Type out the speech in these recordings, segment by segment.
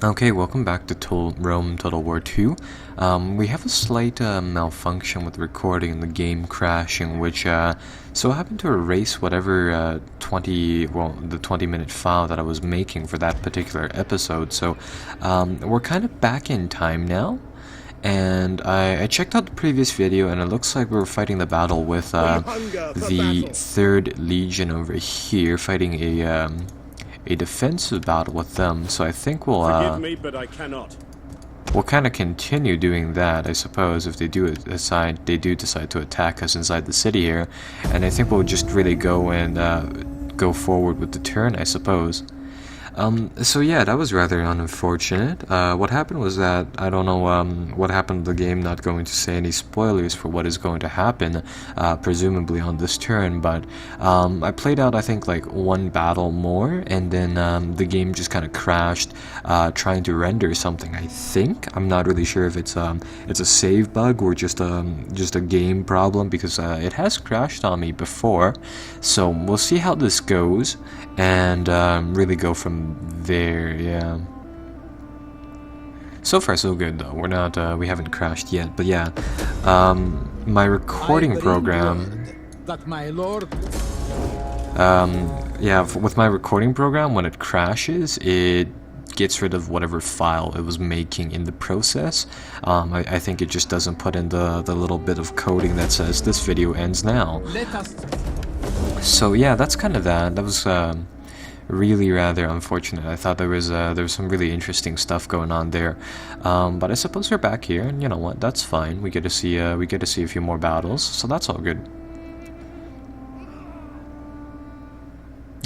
Okay, welcome back to Rome Total War 2. We have a slight malfunction with recording and the game crashing, which so happened to erase whatever the 20-minute file that I was making for that particular episode. So we're kind of back in time now. And I checked out the previous video, and it looks like we were fighting the battle with the 3rd Legion over here, fighting a defensive battle with them. So I think Forgive me, but I cannot. we'll kind of continue doing that, I suppose, if they do decide to attack us inside the city here. And I think we'll just really go and go forward with the turn, I suppose. So yeah, that was rather unfortunate. What happened was that, I don't know what happened to the game, not going to say any spoilers for what is going to happen, presumably on this turn, but I played out, I think, like one battle more, and then the game just kind of crashed, trying to render something, I think. I'm not really sure if it's a save bug or just a game problem, because it has crashed on me before. So we'll see how this goes, and really go from there. Yeah, so far so good though. We're not we haven't crashed yet, but yeah, my recording program, that my lord. yeah, with my recording program, when it crashes, it gets rid of whatever file it was making in the process. I think it just doesn't put in the little bit of coding that says this video ends now. Let us. So yeah, that's kind of that. That was really rather unfortunate. I thought there was some really interesting stuff going on there, but I suppose we're back here, and you know what? That's fine. We get to see a few more battles, so that's all good.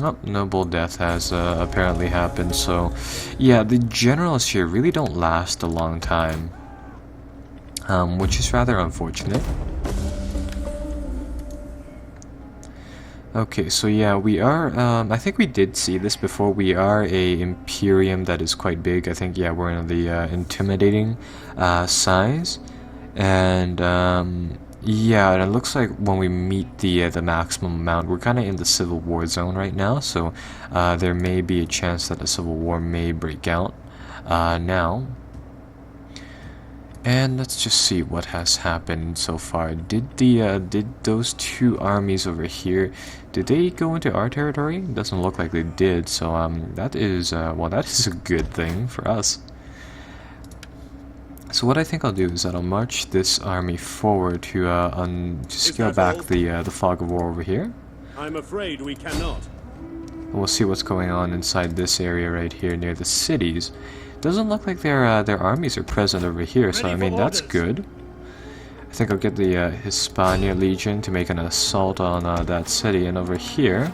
Oh, noble death has apparently happened. So yeah, the generals here really don't last a long time, which is rather unfortunate. Okay, so yeah, we are, I think we did see this before, we are a Imperium that is quite big. I think, yeah, we're in the intimidating size, and yeah, and it looks like when we meet the maximum amount, we're kind of in the civil war zone right now, so there may be a chance that a civil war may break out now. And let's just see what has happened so far. Did those two armies over here, did they go into our territory? Doesn't look like they did. So that is well, that is a good thing for us. So what I think I'll do is that I'll march this army forward to scale back the fog of war over here. I'm afraid we cannot. And we'll see what's going on inside this area right here near the cities. Doesn't look like their armies are present over here, so I mean that's good. I think I'll get the Hispania Legion to make an assault on that city, and over here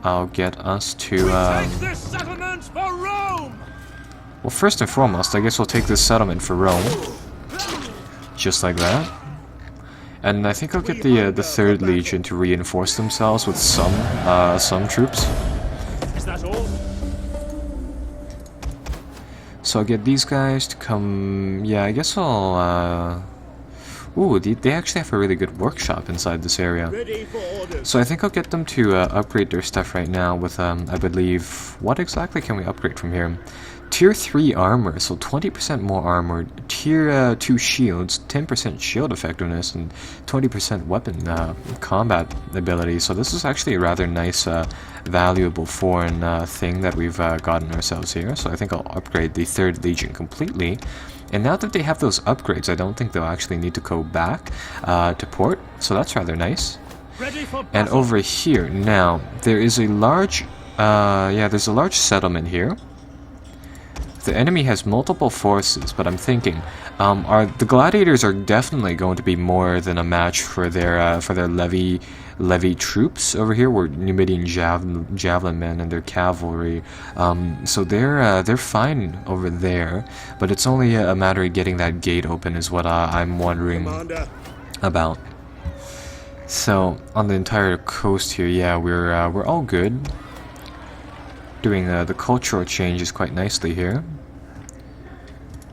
I'll get us to Take this settlement for Rome! well, first and foremost, I guess we'll take this settlement for Rome, just like that. And I think I'll get the 3rd Legion to reinforce themselves with some troops. Is that all? So I'll get these guys to come. Yeah, I guess I'll ooh, they actually have a really good workshop inside this area. Ready for orders. So I think I'll get them to upgrade their stuff right now with I believe, what exactly can we upgrade from here? Tier 3 armor, so 20% more armor. Tier 2 shields, 10% shield effectiveness, and 20% weapon combat ability. So this is actually a rather nice, valuable foreign thing that we've gotten ourselves here. So I think I'll upgrade the 3rd Legion completely. And now that they have those upgrades, I don't think they'll actually need to go back to port. So that's rather nice. Ready for And battle. over here, now, there is a large, yeah, there's a large settlement here. The enemy has multiple forces, but I'm thinking, the gladiators are definitely going to be more than a match for their levy troops over here. We're Numidian javelin men and their cavalry, so they're fine over there. But it's only a matter of getting that gate open, is what I'm wondering Commander. about. So on the entire coast here, yeah, we're all good. Doing the cultural changes quite nicely here.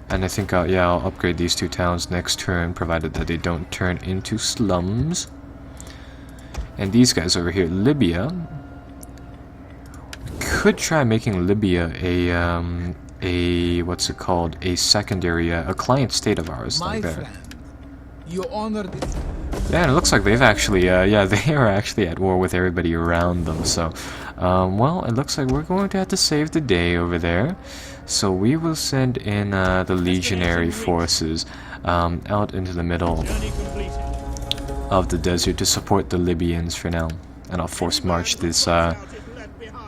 And I think yeah, I'll upgrade these 2 towns next turn, provided that they don't turn into slums. And these guys over here, Libya, could try making Libya a what's it called? A secondary, a client state of ours. My Like that. friend, you honored it. Yeah, and it looks like they've actually, yeah, they are actually at war with everybody around them. So, well, it looks like we're going to have to save the day over there. So we will send in the legionary forces out into the middle Journey completed. of the desert to support the Libyans for now, and I'll force march this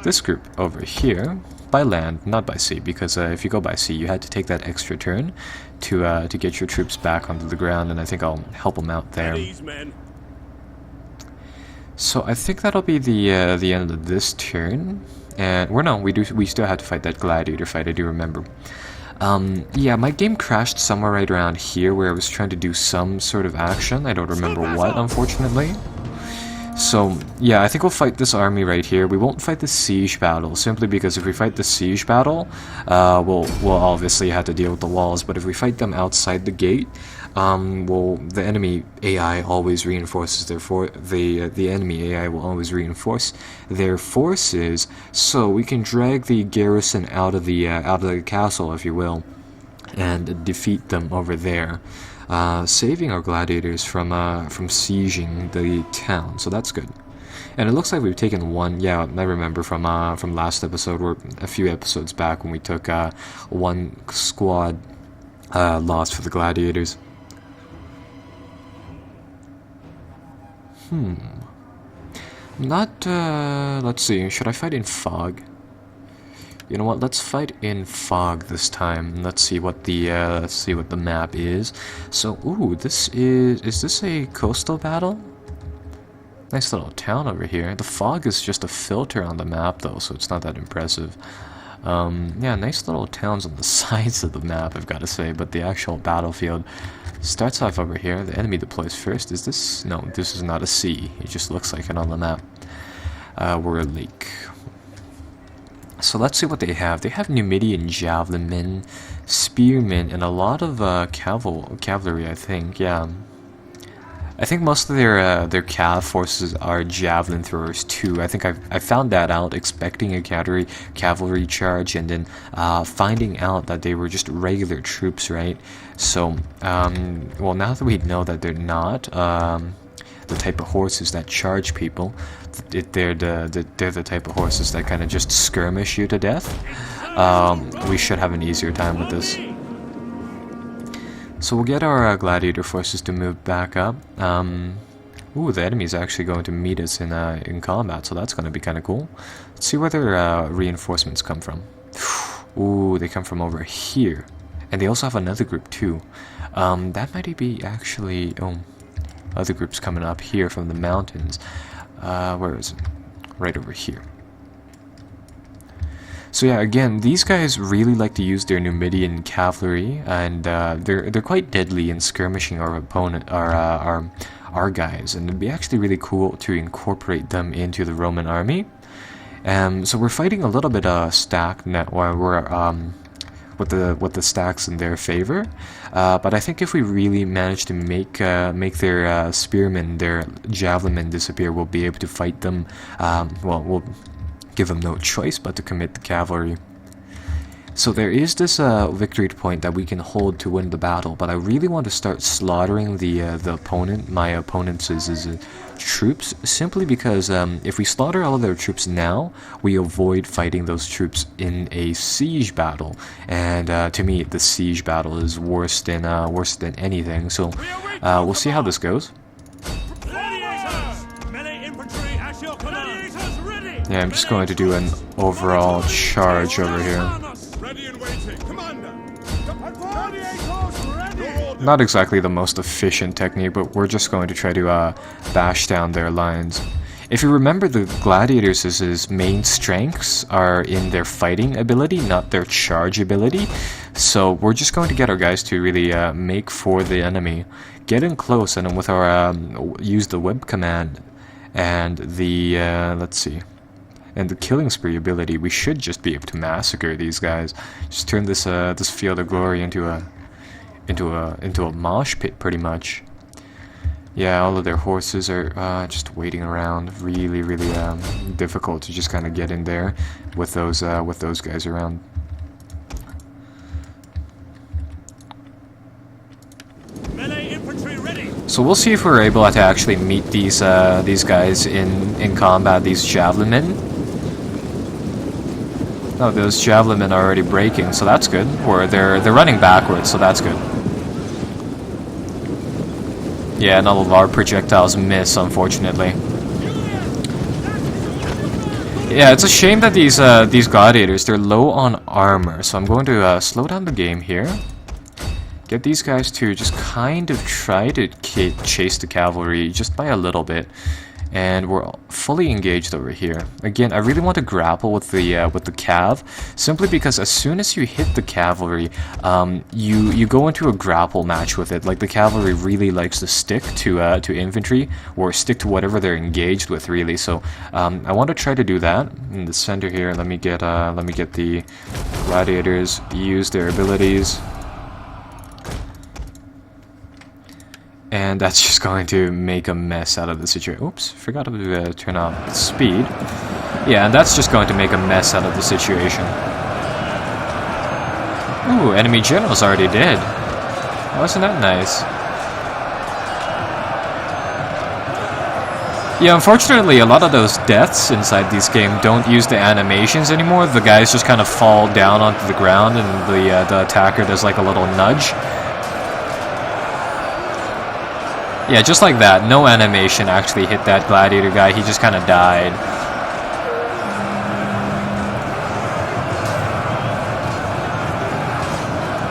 this group over here by land, not by sea, because if you go by sea, you had to take that extra turn to get your troops back onto the ground, and I think I'll help them out there. These men. So I think that'll be the end of this turn, and we still had to fight that gladiator fight. I do remember. Yeah, my game crashed somewhere right around here where I was trying to do some sort of action. I don't remember what, unfortunately. So, yeah, I think we'll fight this army right here. We won't fight the siege battle, simply because if we fight the siege battle, we'll obviously have to deal with the walls, but if we fight them outside the gate, well, the enemy AI always reinforces their the enemy AI will always reinforce their forces, so we can drag the garrison out of the castle, if you will, and defeat them over there, saving our gladiators from sieging the town. So that's good. And it looks like we've taken one. Yeah, I remember from last episode, or a few episodes back, when we took one squad loss for the gladiators. Let's see, should I fight in fog? You know what, let's fight in fog this time. Let's see what the map is. So, ooh, is this a coastal battle? Nice little town over here. The fog is just a filter on the map though, so it's not that impressive. Yeah, nice little towns on the sides of the map, I've got to say, but the actual battlefield starts off over here. The enemy deploys first. Is this? No, this is not a sea. It just looks like it on the map. We're a lake. So let's see what they have. They have Numidian javelin men, spearmen, and a lot of cavalry, I think. Yeah. I think most of their cav forces are javelin throwers too. I think I found that out expecting a cavalry charge, and then finding out that they were just regular troops, right? So, well, now that we know that they're not the type of horses that charge people, they're the type of horses that kind of just skirmish you to death. We should have an easier time with this. So we'll get our gladiator forces to move back up. Ooh, the enemy's actually going to meet us in combat, so that's going to be kind of cool. Let's see where their reinforcements come from. Ooh, they come from over here. And they also have another group too. That might be actually... Oh, other groups coming up here from the mountains. Where is it? Right over here. So yeah, again, these guys really like to use their Numidian cavalry, and they're quite deadly in skirmishing our opponent, our guys, and it'd be actually really cool to incorporate them into the Roman army. So we're fighting a little bit stacked net, while we're with the stacks in their favor, but I think if we really manage to make their spearmen, their javelin men disappear, we'll be able to fight them. Well, we'll give them no choice but to commit the cavalry. So there is this victory point that we can hold to win the battle, but I really want to start slaughtering my opponent's troops, simply because if we slaughter all of their troops now, we avoid fighting those troops in a siege battle, and to me, the siege battle is worse than anything. So we'll see how this goes. Yeah, I'm just going to do an overall charge over here. Ready and waiting. Commander. Not exactly the most efficient technique, but we're just going to try to bash down their lines. If you remember, the gladiators' main strengths are in their fighting ability, not their charge ability. So we're just going to get our guys to really make for the enemy, get in close, and then with our use the web command and the let's see. And the killing spree ability, we should just be able to massacre these guys. Just turn this this field of glory into a mosh pit, pretty much. Yeah, all of their horses are just waiting around. Really, really difficult to just kind of get in there with those guys around. So we'll see if we're able to actually meet these guys in combat, these javelin men. Oh, those javelin men are already breaking, so that's good. Or they're running backwards, so that's good. Yeah, and all of our projectiles miss, unfortunately. Yeah, it's a shame that these gladiators, they're low on armor, so I'm going to slow down the game here. Get these guys to just kind of try to chase the cavalry just by a little bit. And we're fully engaged over here. Again, I really want to grapple with the cav, simply because as soon as you hit the cavalry, you go into a grapple match with it. Like, the cavalry really likes to stick to infantry, or stick to whatever they're engaged with, really. So I want to try to do that in the center here. Let me get the gladiators use their abilities. And that's just going to make a mess out of the situation. Oops, forgot to turn off speed. Yeah, and that's just going to make a mess out of the situation. Ooh, enemy general's already dead. Wasn't that nice? Yeah, unfortunately, a lot of those deaths inside this game don't use the animations anymore. The guys just kind of fall down onto the ground, and the attacker does like a little nudge. Yeah, just like that. No animation actually hit that gladiator guy. He just kind of died.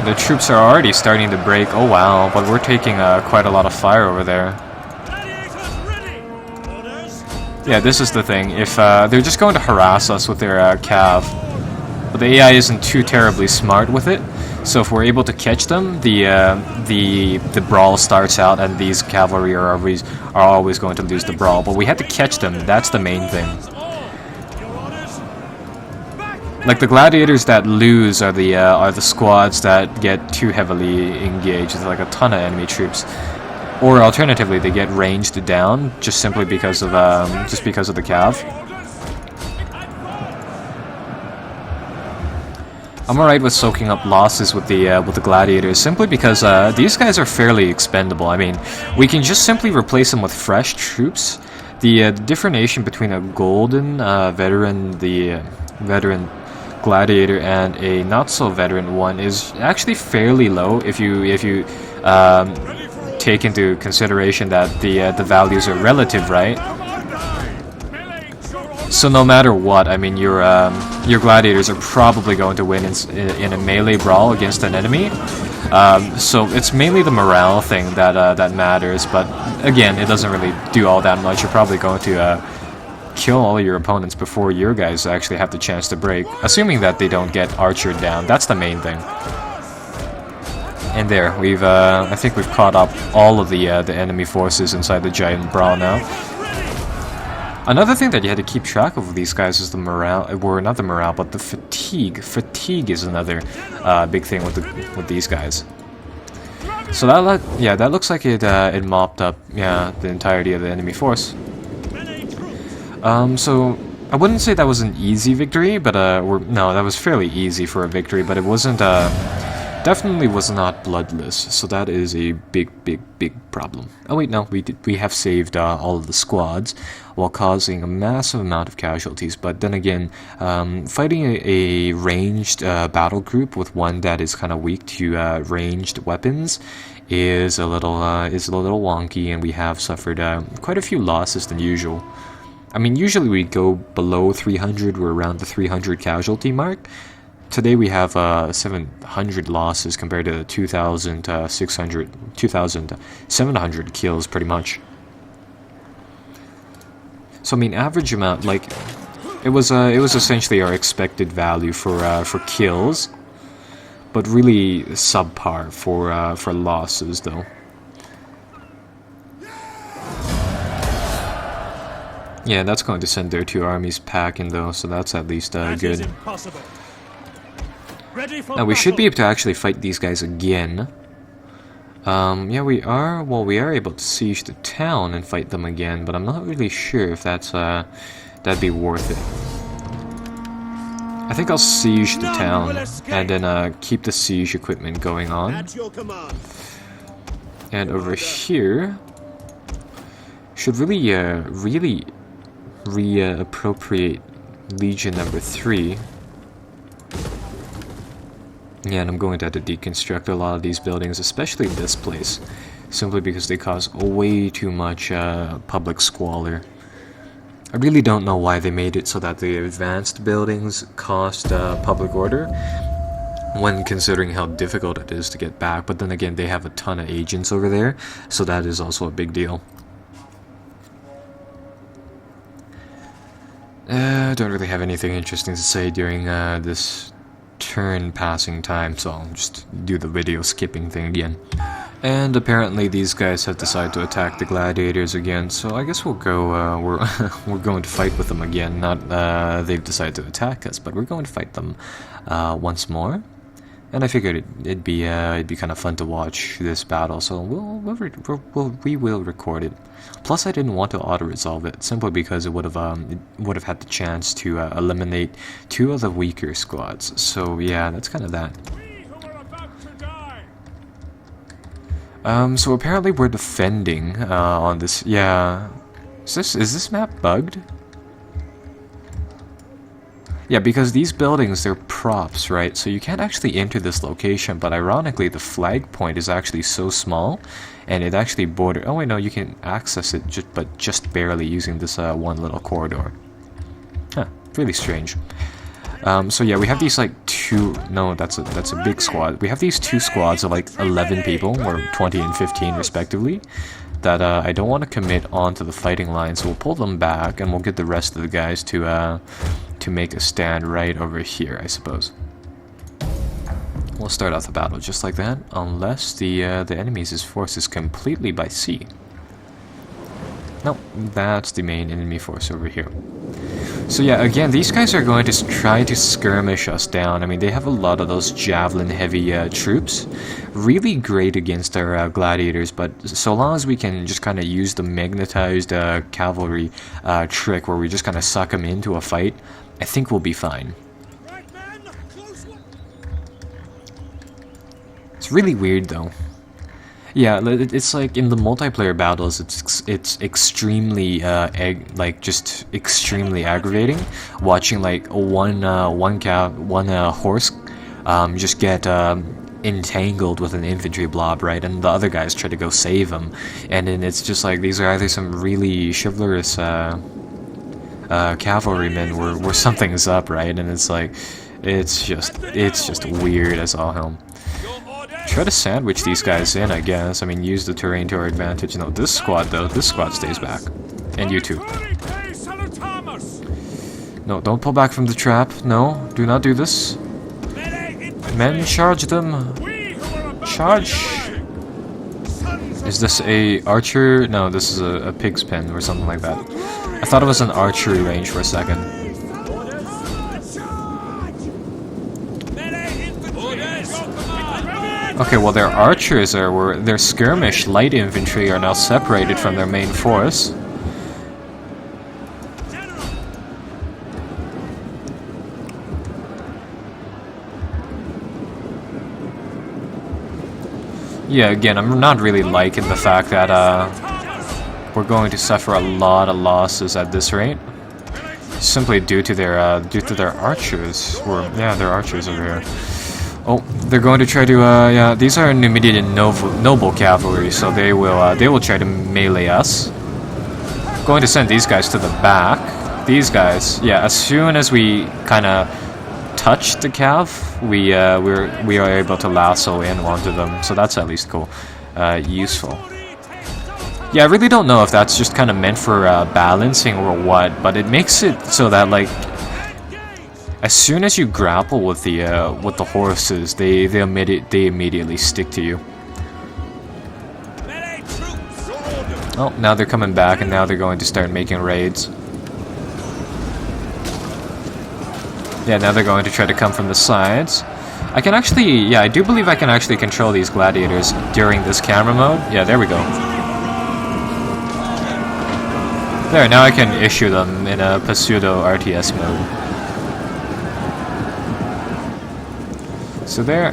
The troops are already starting to break. Oh wow, but we're taking quite a lot of fire over there. Yeah, this is the thing. If they're just going to harass us with their cav, but the AI isn't too terribly smart with it. So if we're able to catch them, the brawl starts out, and these cavalry are always going to lose the brawl. But we had to catch them. That's the main thing. Like, the gladiators that lose are the squads that get too heavily engaged. There's like a ton of enemy troops. Or alternatively, they get ranged down just simply because of the cav. I'm alright with soaking up losses with the gladiators, simply because these guys are fairly expendable. I mean, we can just simply replace them with fresh troops. The differentiation between a golden veteran gladiator and a not so veteran one is actually fairly low if you take into consideration that the values are relative, right? So no matter what, I mean, your gladiators are probably going to win in a melee brawl against an enemy. So it's mainly the morale thing that matters. But again, it doesn't really do all that much. You're probably going to kill all your opponents before your guys actually have the chance to break, assuming that they don't get archered down. That's the main thing. And there, I think we've caught up all of the enemy forces inside the giant brawl now. Another thing that you had to keep track of with these guys is the morale, or not the morale, but the fatigue. Fatigue is another big thing with these guys. So that looks like it mopped up the entirety of the enemy force. So I wouldn't say that was an easy victory, but no, that was fairly easy for a victory, but it wasn't. Definitely was not bloodless, so that is a big problem. Oh wait, no, we have saved all of the squads while causing a massive amount of casualties. But then again, fighting a ranged battle group with one that is kind of weak to ranged weapons is a little wonky, and we have suffered quite a few losses than usual. I mean, usually we go below 300, we're around the 300 casualty mark. Today we have 700 losses compared to 2,700 kills, pretty much. So I mean, average amount, like, it was essentially our expected value for kills, but really subpar for losses, though. Yeah, that's going to send their two armies packing, though, so that's at least good. Now we should be able to actually fight these guys again. Yeah, we are. Well, we are able to siege the town and fight them again, but I'm not really sure if that'd be worth it. I think I'll siege the town and then keep the siege equipment going on. And over here, Should really reappropriate Legion number 3. Yeah, and I'm going to have to deconstruct a lot of these buildings, especially this place, simply because they cause way too much public squalor. I really don't know why they made it so that the advanced buildings cost public order, when considering how difficult it is to get back. But then again, they have a ton of agents over there, so that is also a big deal. Don't really have anything interesting to say during this turn passing time, so I'll just do the video skipping thing again. And apparently these guys have decided to attack the gladiators again, so I guess we'll go, we're going to fight with them again. Not, they've decided to attack us, but we're going to fight them, once more. And I figured it'd be kind of fun to watch this battle, so we will record it. Plus, I didn't want to auto-resolve it, simply because it would have had the chance to eliminate 2 of the weaker squads. So yeah, that's kind of that. So apparently we're defending on this. Yeah, is this map bugged? Yeah, because these buildings, they're props, right? So you can't actually enter this location, but ironically, the flag point is actually so small, and it actually borders... Oh wait, no, you can access it, but just barely using this one little corridor. Huh, really strange. So yeah, we have these like 2... No, that's a big squad. We have these 2 squads of like 11 people, or 20 and 15 respectively, that I don't want to commit onto the fighting line, so we'll pull them back, and we'll get the rest of the guys to make a stand right over here, I suppose. We'll start off the battle just like that, unless the enemy's force is completely by sea. No, that's the main enemy force over here. So yeah, again, these guys are going to try to skirmish us down. I mean, they have a lot of those javelin-heavy troops. Really great against our gladiators, but so long as we can just kind of use the magnetized cavalry trick where we just kind of suck them into a fight, I think we'll be fine. It's really weird, though. Yeah, it's like in the multiplayer battles, it's extremely just extremely aggravating watching like one horse just get entangled with an infantry blob, right, and the other guys try to go save him, and then it's just like these are either some really chivalrous cavalrymen where something's up, right, and it's like it's just weird as all hell. Try to sandwich these guys in, I guess. I mean, use the terrain to our advantage. No, this squad, though, this squad stays back. And you too. No, don't pull back from the trap. No, do not do this. Men, charge them. Charge! Is this a archer? No, this is a pig's pen or something like that. I thought it was an archery range for a second. Okay, well their archers their skirmish light infantry are now separated from their main force. Yeah, again, I'm not really liking the fact that we're going to suffer a lot of losses at this rate, simply due to their archers. Their archers over here. Oh, they're going to try to, yeah, these are Numidian noble cavalry, so they will try to melee us. Going to send these guys to the back. These guys, yeah, as soon as we kind of touch the cav, we are able to lasso in onto them, so that's at least cool, useful. Yeah, I really don't know if that's just kind of meant for balancing or what, but it makes it so that, like, as soon as you grapple with the horses, they immediately stick to you. Oh, now they're coming back, and now they're going to start making raids. Yeah, now they're going to try to come from the sides. I can actually, yeah, I do believe I can actually control these gladiators during this camera mode. Yeah, there we go. There, now I can issue them in a pseudo RTS mode. So there.